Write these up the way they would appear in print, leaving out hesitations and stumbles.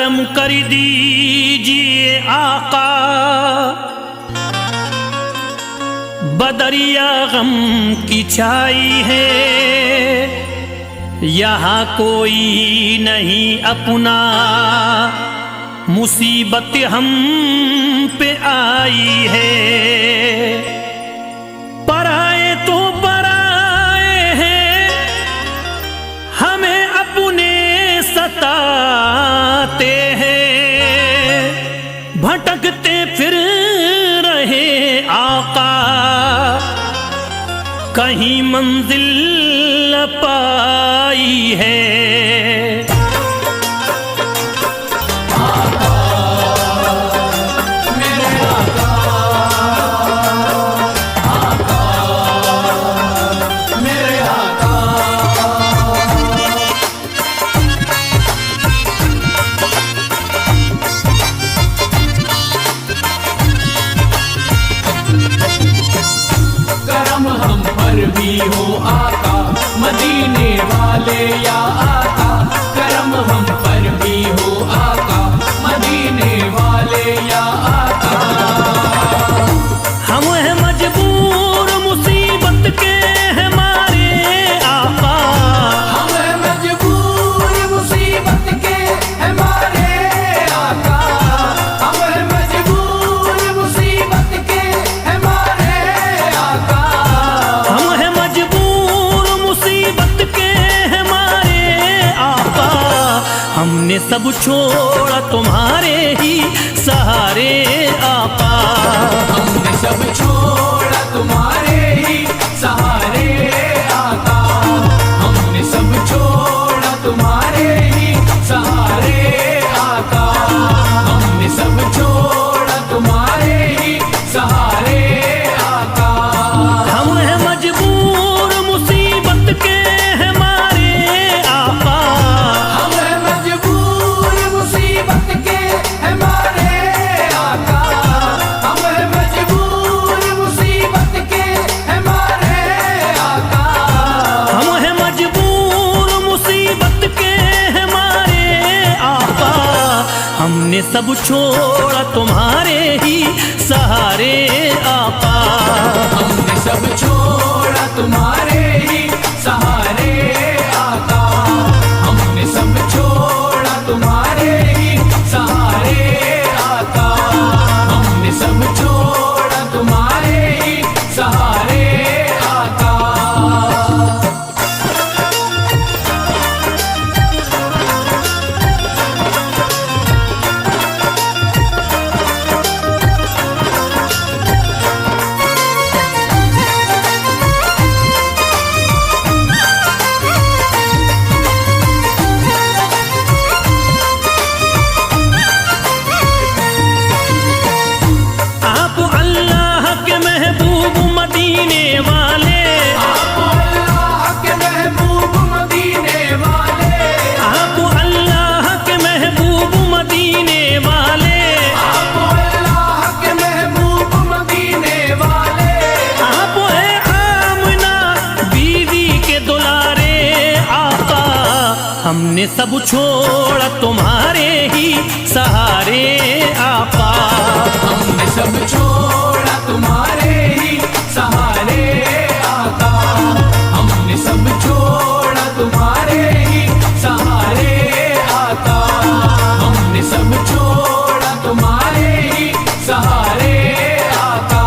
करम कर दीजिए आका, बदरिया गम की छाई है, यहाँ कोई नहीं अपना, मुसीबत हम पे आई है। पराए तो पराए हैं, हमें अपने सताते हैं, भटकते फिर रहे आका, कहीं मंजिल न पाई है। भी हो आका मदीने वाले या आका, करम हम पर भी हो आका मदीने वाले या आका। हम हैं मजबूर मुसीबत के हमारे आका, हम हैं मजबूर मुसीबत के हमारे आका, हम हैं मजबूर मुसीबत के हमारे आका। हम हैं मजबूर मुसीबत के हमारे आका, हमने सब छोड़ा तुम्हारे ही सहारे आका, हमने सब छोड़ा तुम्हारे ही सहारे आका, हमने सब छोड़ा तुम्हारे ही सहारे आका, हमने सब छोड़ा तुम्हारे ही सहारे आका। हम हैं मजबूर मुसीबत के हमारे आका, हम हैं मजबूर मुसीबत के हमारे आका, हम हैं मजबूर मुसीबत के हमारे आका। हम हैं मजबूर मुसीबत के हमारे आका, हमने सब छोड़ा तुम्हारे ही सहारे आका, हमने सब छोड़ा तुम्हारे ही सहारे आका, हमने सब छोड़ा तुम्हारे ही सहारे आका, हमने सब छोड़ा तुम्हारे ही सहारे आका। आप अल्लाह के महबूब मदीने वाले, आप अल्लाह के महबूब मदीने वाले, आप अल्लाह के महबूब मदीने वाले, आप अल्लाह के महबूब मदीने वाले। आप है आमना बीवी के दुलारे आका, हमने सब छोड़ा तुम्हारे ही सहारे आका, हमने सब छोड़ा तुम्हारे ही सहारे आका, हमने सब छोड़ा तुम्हारे ही सहारे आका, हमने सब छोड़ा तुम्हारे ही सहारे आका।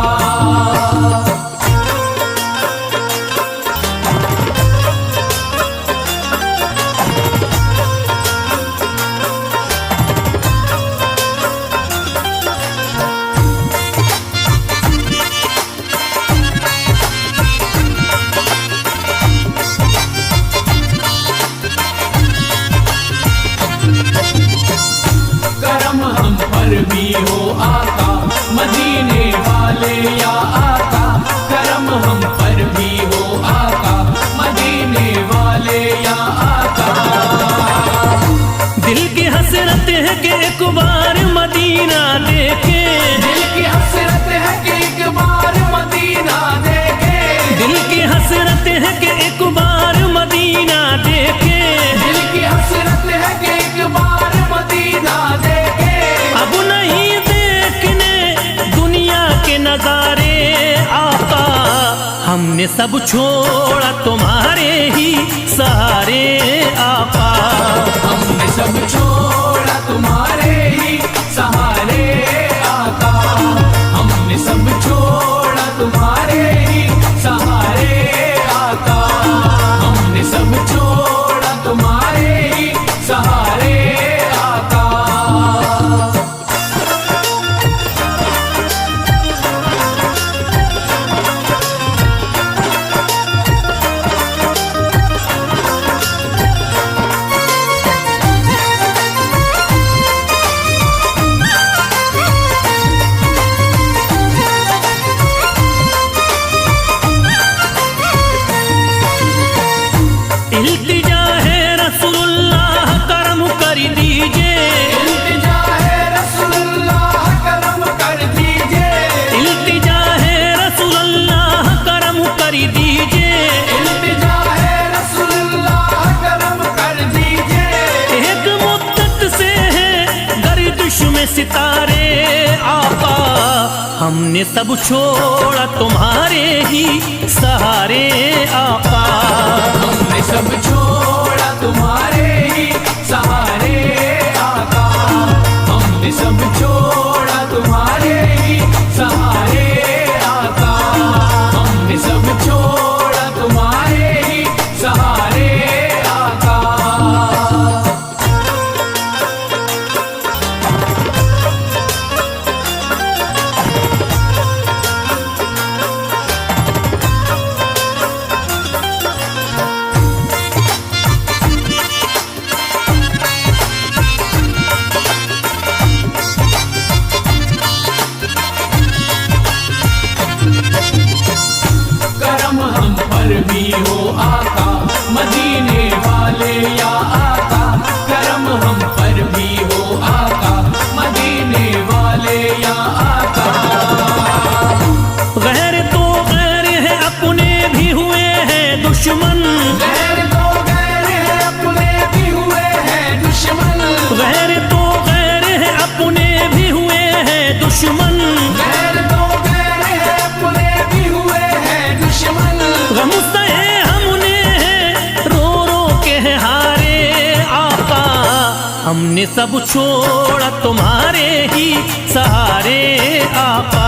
करम हम पर भी हो आका मदीने वाले या आका, करम हम पर भी हो आका मदीने वाले या आका। दिल की हसरत है कि एक बार मदीना देखे, दिल की हसरत है कि एक बार मदीना देखे, दिल की हसरत है कि एक बार मदीना देखे, दिल की हसरत है कि एक बार मदीना हमने सब छोड़ा तुम्हारे ही सहारे आका। हमने सब छोड़ा तुम्हारे ही सहारे आका। हमने सब छोड़ा तुम्हारे ही सहारे आका। हमने सब छोड़ा तुम्हारे ही सहारे आका। इल्तिजा है रसूलुल्लाह करम कर दीजिए। इल्तिजा है रसूलुल्लाह करम कर दीजिए। इल्तिजा है रसूलुल्लाह करम कर दीजिए। इल्तिजा है रसूलुल्लाह करम कर दीजिए। एक मुद्दत से है गर्दिश में सितारे आका। हमने सब छोड़ा तुम्हारे ही सहारे आका। हमने सब छोड़ा तुम्हारे ही सहारे आका। हमने सब छोड़ा तुम्हारे ही सहारे आका। हमने सब छोड़ा तुम्हारे ही सहारे आका। करम हम पर भी हो आका मदीने वाले या आका। करम हम पर भी हो आका मदीने वाले या आका। गैर तो गैर है अपने भी हुए हैं दुश्मन। गैर तो गैर है अपने भी हुए हैं दुश्मन। गैर तो गैर है अपने भी हुए हैं दुश्मन। गैर तो गैर है अपने भी हुए हैं दुश्मन। गम सहे हमने रो रो के हारे आका। हमने सब छोड़ा तुम्हारे ही सहारे आका।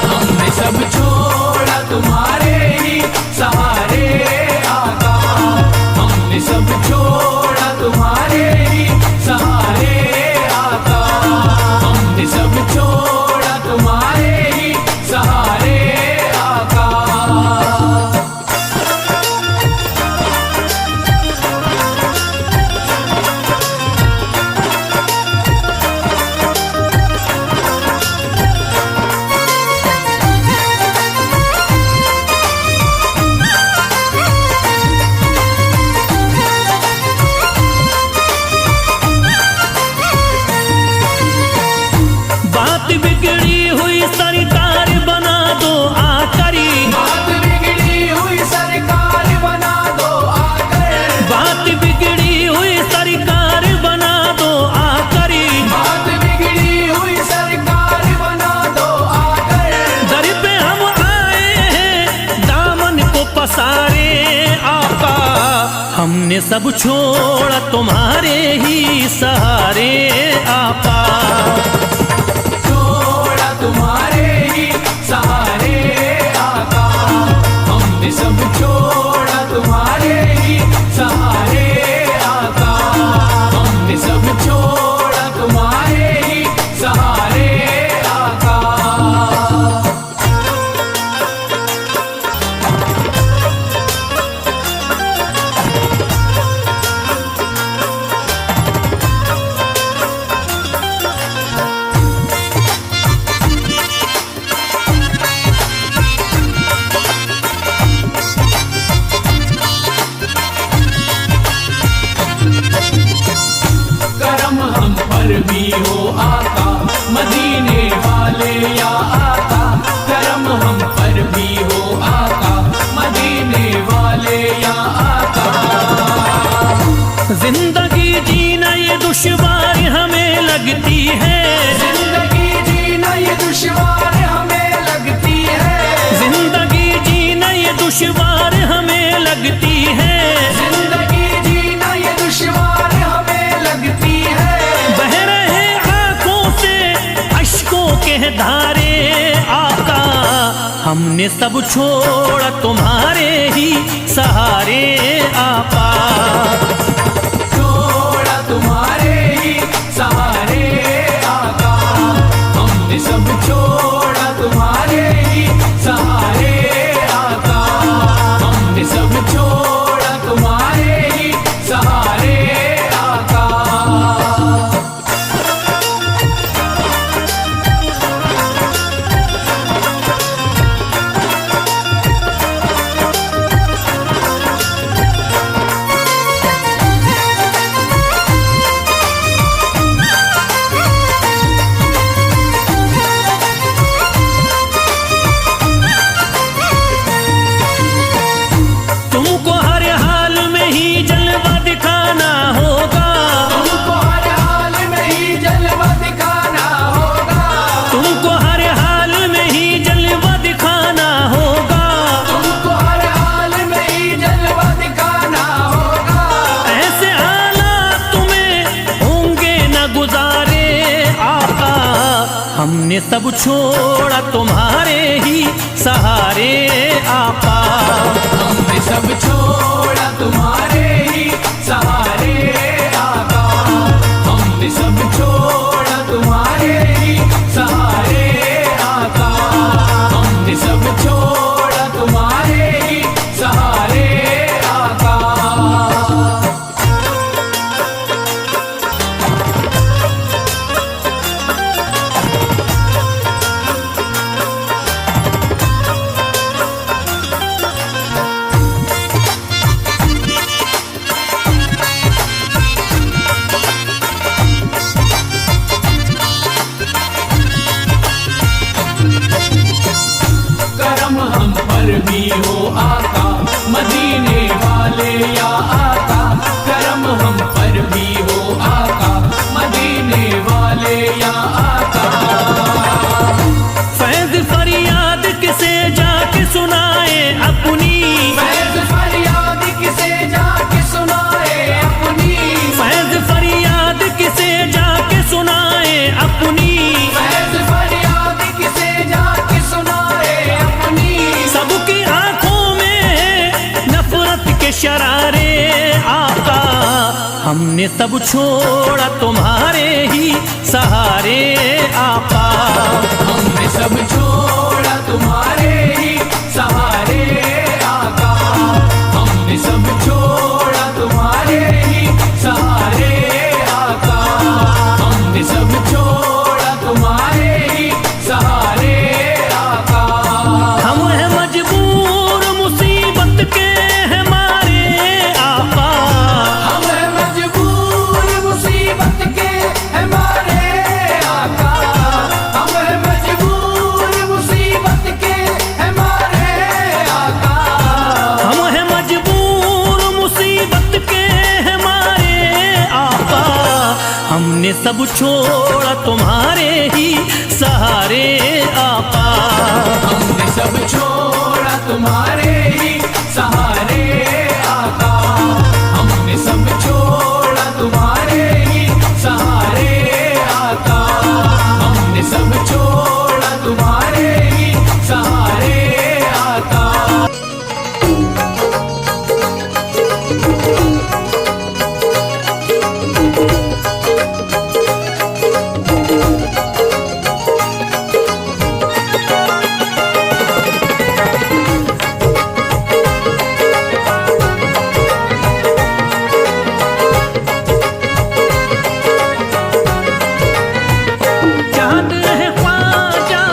हमने सब छोड़ा तुम्हारे ही सहारे आका। हमने सब छोड़ा तुम्हारे ही सहारे आका। हमने सब छोड़ा तुम्हारे ही सहारे आका। बात बिगड़ी हुई सरकार बना दो आकरी। बात बिगड़ी हुई सरकार बना दो आकर। बात बिगड़ी हुई सरकार बना दो आकरी। बात बिगड़ी हुई सरकार बना दो आकर। दर पे हम आए हैं दामन को पसारे आका। हमने सब छोड़ा तुम्हारे ही सहारे आका। छोड़ा तुम्हारे ही सहारे आका। हमने सब छोड़ा तुम्हारे ही सहारे आका। हमने सब छोड़ा तुम्हारे ही सहारे आका। हमने सब छोड़ा तुम्हारे ही सहारे आपा। छोड़ा तुम्हारे ही सहारे आका, हमने सब छोड़ा तुम्हारे ही सहारे आका, हमने सब छोड़ा तुम्हारे ही सहारे आका। तुमको हर हाल में ही जलवा दिखाना होगा, तुमको हर हाल में ही जलवा दिखाना होगा, तुमको हर हाल में ही जलवा दिखाना होगा, तुमको हर हाल में ही जलवा दिखाना होगा। ऐसे हालात तुम्हें होंगे न गुजारे आका। हमने सब छोड़ा तुम्हारे ही सहारे आपा। हमने सब छोड़ा तुम्हारे ही सहारे आका, हमने सब छोड़ा तुम्हारे ही सहारे आका, हमने सब छोड़ा तुम्हारे ही सहारे आका। करम हम पर भी हो आका, मदीने वाले या आका, करम हम पर भी हो आका, मदीने वाले या आका। फैज फरियाद किसे जाके सुनाए अपनी, फैज फरियाद किसे जाके सुनाए अपनी, फैज फरियाद किसे जाके सुनाए अपनी, फैज फरियाद किसे जाके सुनाए अपनी। सबकी आंखों में नफरत के शरारे आका। हमने सब छोड़ा तुम्हारे ही सहारे आपा। हमने सब छोड़ा तुम्हारे ही सहारे आका, हमने सब छोड़ा तुम्हारे ही सहारे आका, हमने सब छोड़ा तुम्हारे ही सहारे आका। हम हैं मजबूर मुसीबत के हैं मारे आपा। हम हैं मजबूर मुसीबत के हमारे आका, हम हैं मजबूर मुसीबत के हमारे आका। हम हैं मजबूर मुसीबत के हैं मारे आपा। हमने सब छोड़ा तुम्हारे ही सहारे आपा। हमने सब छोड़ा तुम्हारे ही सहारे आका, हमने सब छोड़ा तुम्हारे ही सहारे आका, हमने सब छोड़ा तुम्हारे ही सहारे आका। चांद है ख्वाजा,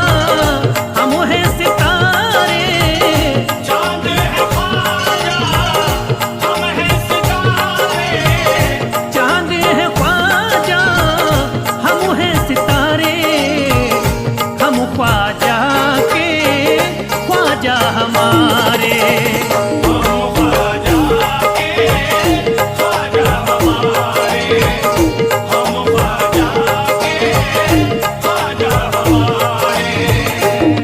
हम हैं सितारे। चांद है ख्वाजा, हम हैं सितारे। चांद है ख्वाजा, हम हैं सितारे। हम ख्वाजा के ख्वाजा हमारे।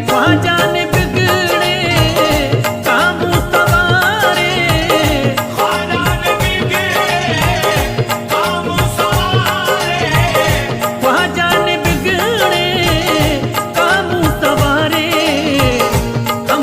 ख्वाजा ने बिगड़े काम सवारे। ख्वाजा ने बिगड़े काम सवारे। हम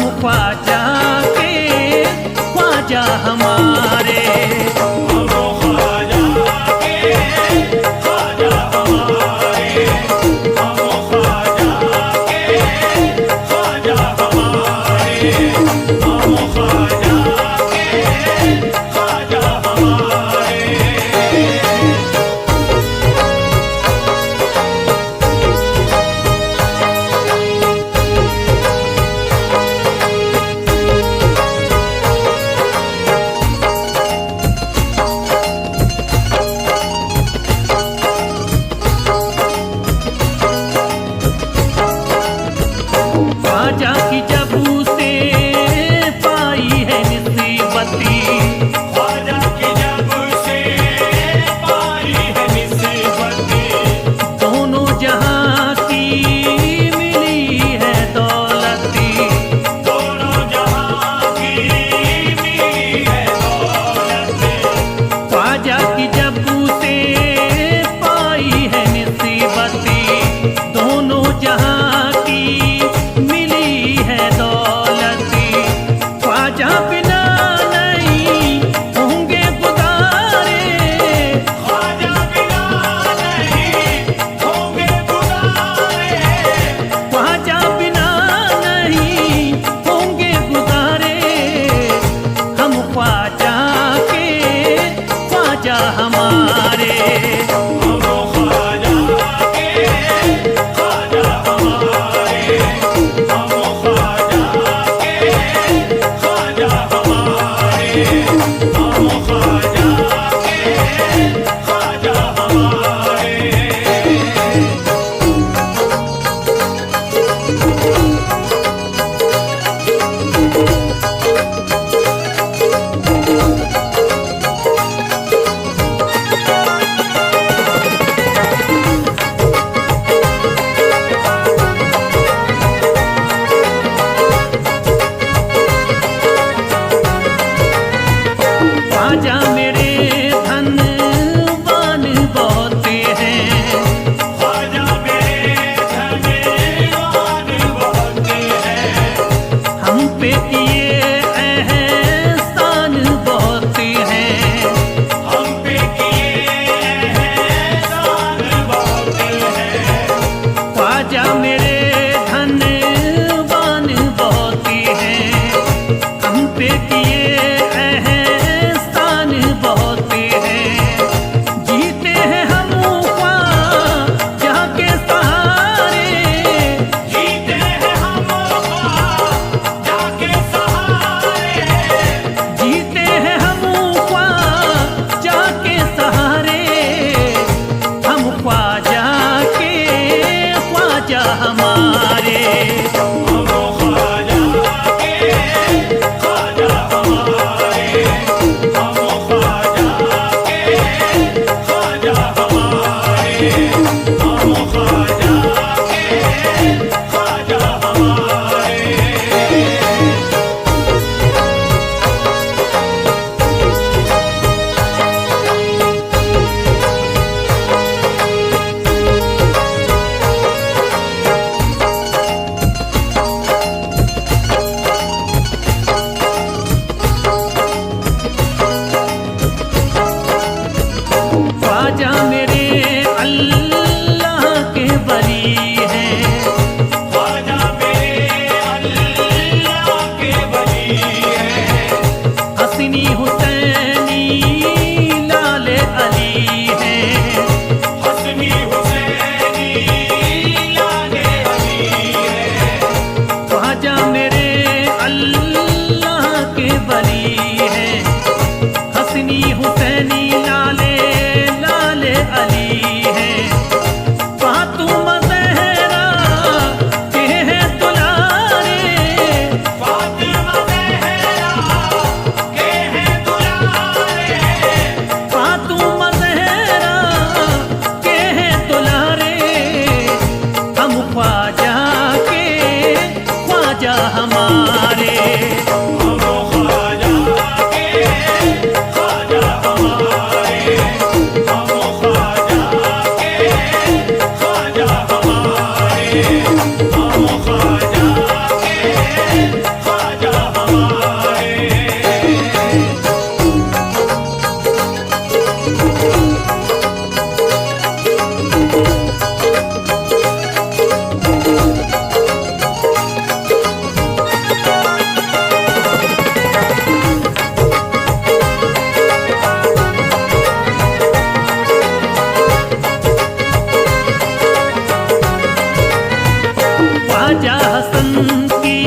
ख्वाजा हसन की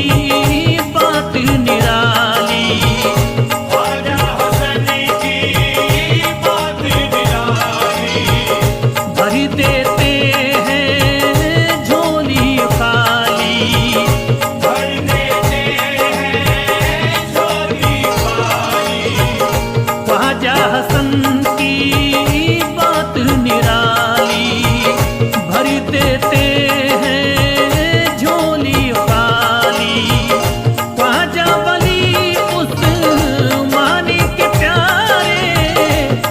बात निराली, ख्वाजा हसन की बात निराली, भर देते हैं झोली खाली, भर देते हैं झोली खाली। ख्वाजा हसन की बात निराली, भर देते हैं झोली खाली। ख्वाजा वली उस मानी के प्यारे,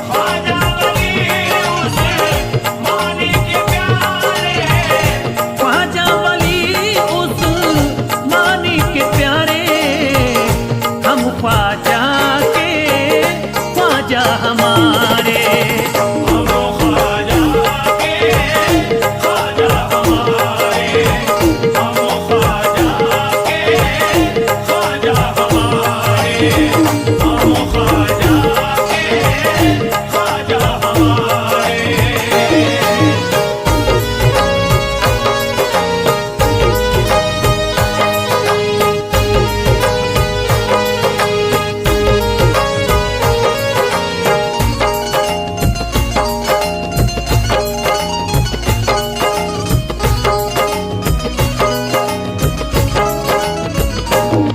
ख्वाजा वली उस मानी के प्यारे, ख्वाजा वली उस मानी के प्यारे। हम ख्वाजा के ख्वाजा हमारे, हम ख्वाजा के ख्वाजा हमारे, हम ख्वाजा के ख्वाजा हमारे, हम ख्वाजा के ख्वाजा हमारे।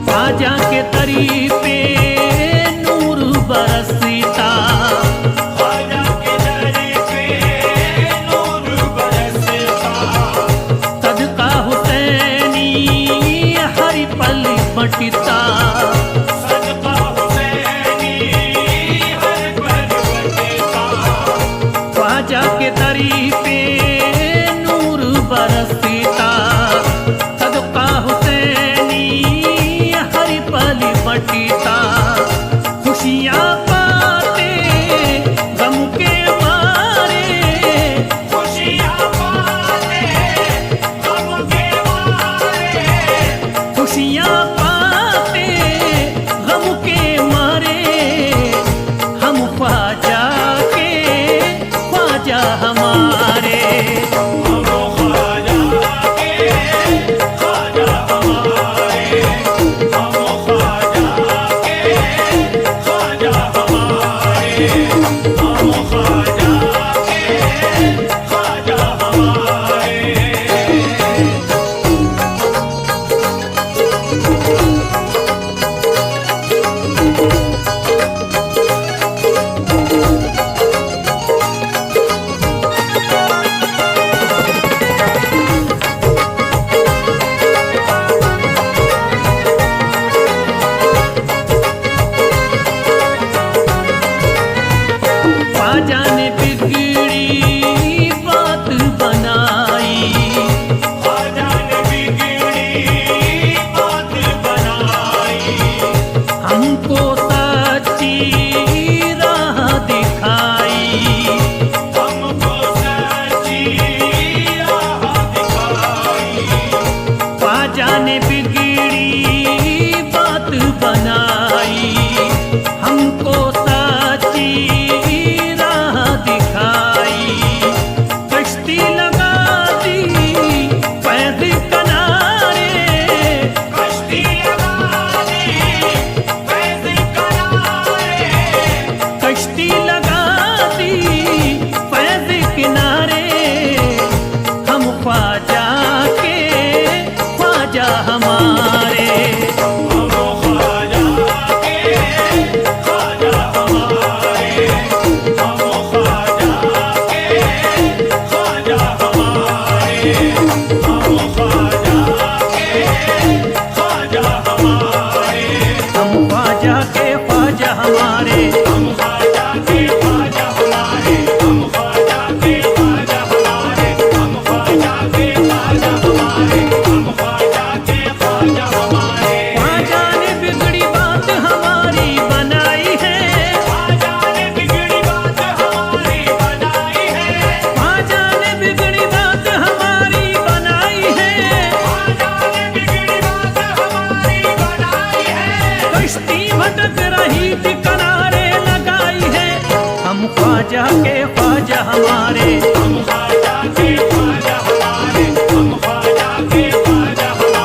ख्वाजा के तरी पे नूर बरसता, ख्वाजा के दर पे नूर बरसता, सदका हुसैनी हर पल बटता। सदका हुसैनी हर पल बटता। ख्वाजा के तरी पे नूर बरसता, सदका हुसैनी हर पल बटता। खुशियाँ पाते गम के मारे, खुशियाँ पाते गम के मारे, खुशियाँ पाते गम के मारे। हम ख्वाजा के ख्वाजा हमारे, हम ख्वाजा के ख्वाजा हमारे, हम ख्वाजा के ख्वाजा हमारे, हम ख्वाजा के ख्वाजा हमारे। ख्वाजा ने बिगड़ी बात बनाई, ख्वाजा ने बिगड़ी बात बनाई, हमको सच्ची राह दिखाई। हमको सच्ची राह दिखाई। ख्वाजा ने बिगड़ी बात बनाई, हमको सच्ची राह दिखाई। कश्ती लगा दी पैद किनारे, कश्ती लगा दी फैज़ किनारे, कश्ती लगा दी पैद किनारे। हम ख्वाजा के ख्वाजा हमारे, हम ख्वाजा के ख्वाजा हमारे, हम ख्वाजा के ख्वाजा हमारे, हम ख्वाजा के ख्वाजा हमारे, हम ख्वाजा के ख्वाजा हमारे। हम ख्वाजा के ख्वाजा हमारे, हम ख्वाजा के ख्वाजा हमारे, हम ख्वाजा के ख्वाजा हमारे, हम ख्वाजा के ख्वाजा हमारे। ख्वाजा ने बिगड़ी बात हमारी बनाई है, ख्वाजा ने बिगड़ी बात हमारी बनाई है, ख्वाजा ने बिगड़ी बात हमारी बनाई है। ख्वाजा ने बिगड़ी बात हमारी बनाई है। कश्ती भटक रही थी किनारे लगाई है। हम ख्वाजा के ख्वाजा हमारे, हम ख्वाजा के ख्वाजा हमारे, हम ख्वाजा के ख्वाजा हमारे।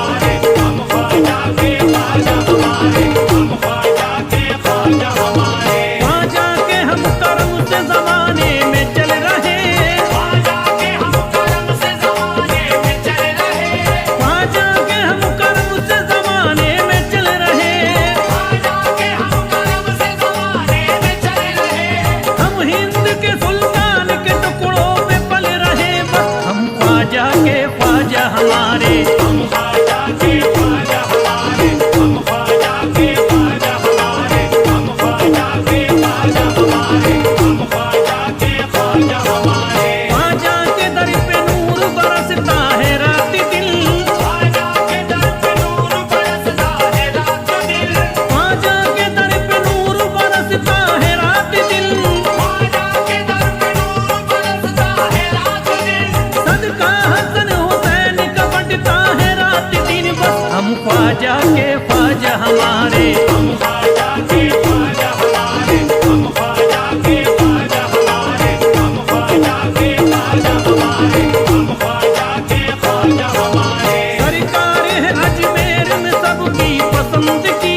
हमारे, हम ख्वाजा के ख्वाजा हमारे, हम ख्वाजा के ख्वाजा हमारे, हम ख्वाजा के ख्वाजा हमारे, हम ख्वाजा के ख्वाजा हमारे। ख्वाजा के दर पे नूर बरसता है रात दिन, ख्वाजा के दर पे नूर बरसता है रात दिन, ख्वाजा के दर पे नूर बरसता है रात दिन, ख्वाजा के दर पे नूर बरसता है रात दिन। सदका हसन हुसैन का बंटता है रात दिन, बस हम ख्वाजा के ख्वाजा हमारे, हम ख्वाजा के ख्वाजा हमारे, हम ख्वाजा के ख्वाजा हमारे, हम ख्वाजा के ख्वाजा हमारे, हम ख्वाजा के ख्वाजा हमारे। सरकार है अजमेर में सबकी पसंद की,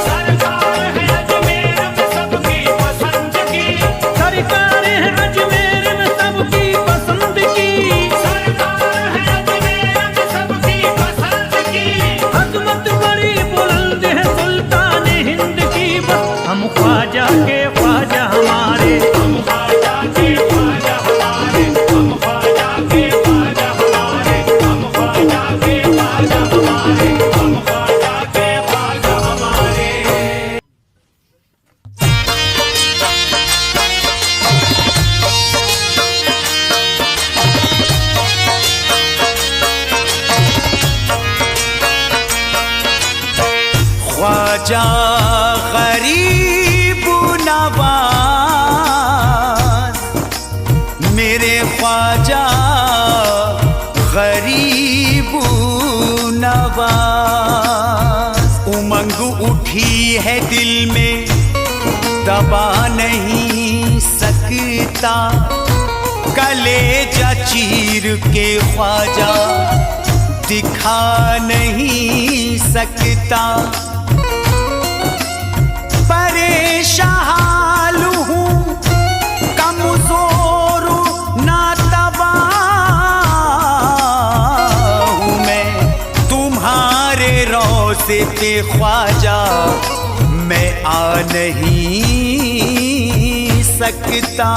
सरकार है अजमेर में सबकी पसंद की, सरकार है अजमेर में सबकी पसंद की, सरकार है अजमेर में सबकी पसंद की। अजमत बड़ी बुलंद है सुल्तान हिंद की, बस हम ख्वाजा के ख्वाजा हमारे, हम ख्वाजा के ख्वाजा हमारे, हम ख्वाजा के ख्वाजा हमारे, हम ख्वाजा के ख्वाजा हमारे, हम ख्वाजा के ख्वाजा हमारे। ख्वाजा गरीब नवाज, मेरे ख्वाजा गरीब नवाज। उमंग उठी है दिल में दबा नहीं सकता, कलेजा चीर के ख्वाजा दिखा नहीं सकता। परेशान हूँ कमजोर नातबा हूँ मैं, तुम्हारे रोज़े पे ख्वाजा मैं आ नहीं सकता।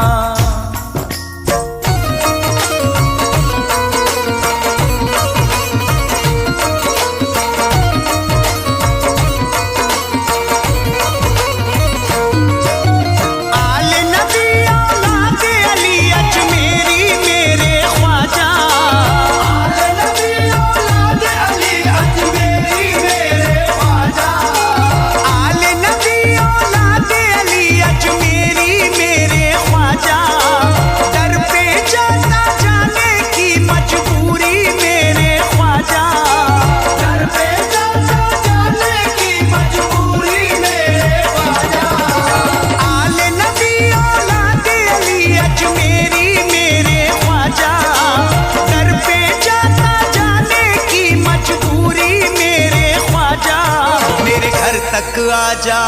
तक आजा।